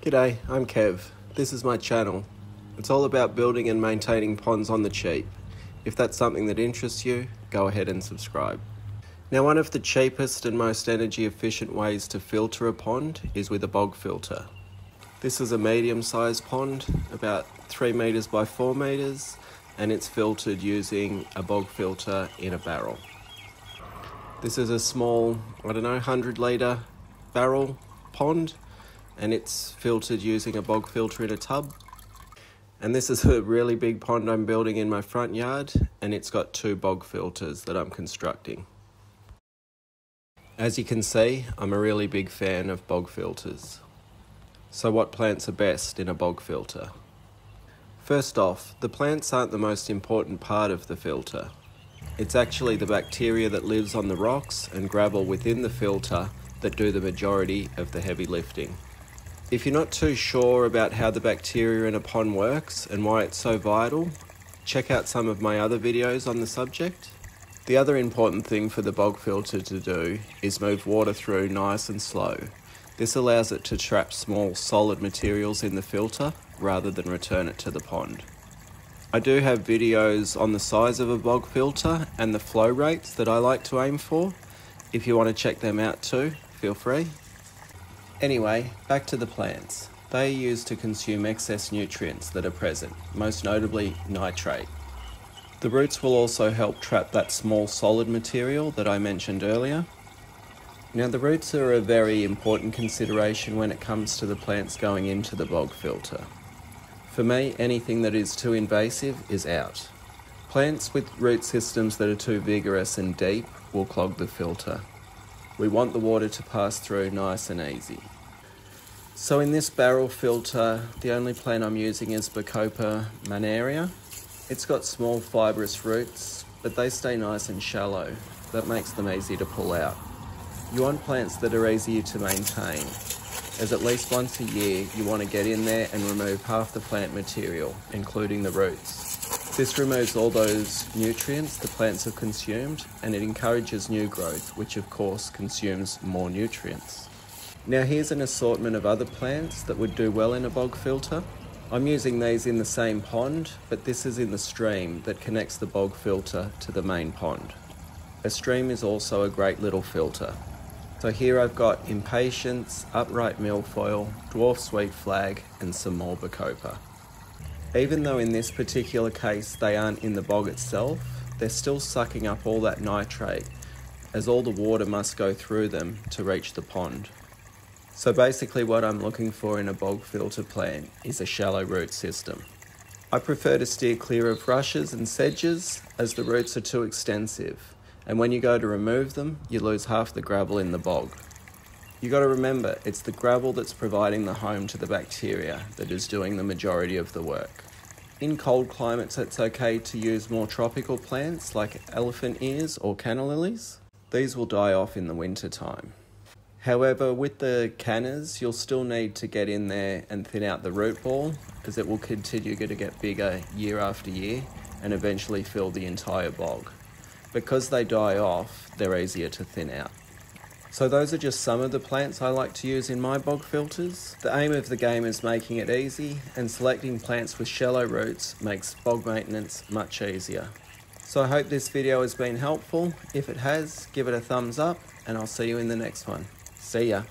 G'day, I'm Kev. This is my channel. It's all about building and maintaining ponds on the cheap. If that's something that interests you, go ahead and subscribe. Now, one of the cheapest and most energy efficient ways to filter a pond is with a bog filter. This is a medium-sized pond, about 3 meters by 4 meters, and it's filtered using a bog filter in a barrel. This is a small, 100 litre barrel pond, and it's filtered using a bog filter in a tub. And this is a really big pond I'm building in my front yard, and it's got 2 bog filters that I'm constructing. As you can see, I'm a really big fan of bog filters. So what plants are best in a bog filter? First off, the plants aren't the most important part of the filter. It's actually the bacteria that lives on the rocks and gravel within the filter that do the majority of the heavy lifting. If you're not too sure about how the bacteria in a pond works and why it's so vital, check out some of my other videos on the subject. The other important thing for the bog filter to do is move water through nice and slow. This allows it to trap small solid materials in the filter rather than return it to the pond. I do have videos on the size of a bog filter and the flow rates that I like to aim for. If you want to check them out too, feel free. Anyway, back to the plants. They are used to consume excess nutrients that are present, most notably nitrate. The roots will also help trap that small solid material that I mentioned earlier. Now, the roots are a very important consideration when it comes to the plants going into the bog filter. For me, anything that is too invasive is out. Plants with root systems that are too vigorous and deep will clog the filter. We want the water to pass through nice and easy. So in this barrel filter, the only plant I'm using is Bacopa monnieri. It's got small fibrous roots, but they stay nice and shallow. That makes them easy to pull out. You want plants that are easier to maintain, as at least once a year you want to get in there and remove half the plant material, including the roots. This removes all those nutrients the plants have consumed, and it encourages new growth, which of course consumes more nutrients. Now here's an assortment of other plants that would do well in a bog filter. I'm using these in the same pond, but this is in the stream that connects the bog filter to the main pond. A stream is also a great little filter. So here I've got Impatiens, Upright Milfoil, Dwarf Sweet Flag, and some more Bacopa. Even though in this particular case they aren't in the bog itself, they're still sucking up all that nitrate, as all the water must go through them to reach the pond. So basically what I'm looking for in a bog filter plant is a shallow root system. I prefer to steer clear of rushes and sedges as the roots are too extensive, and when you go to remove them, you lose half the gravel in the bog. You got to remember, it's the gravel that's providing the home to the bacteria that is doing the majority of the work. In cold climates, it's okay to use more tropical plants like elephant ears or canna lilies. These will die off in the winter time. However, with the cannas, you'll still need to get in there and thin out the root ball, as it will continue to get bigger year after year and eventually fill the entire bog. Because they die off, they're easier to thin out. So those are just some of the plants I like to use in my bog filters. The aim of the game is making it easy, and selecting plants with shallow roots makes bog maintenance much easier. So I hope this video has been helpful. If it has, give it a thumbs up, and I'll see you in the next one. See ya.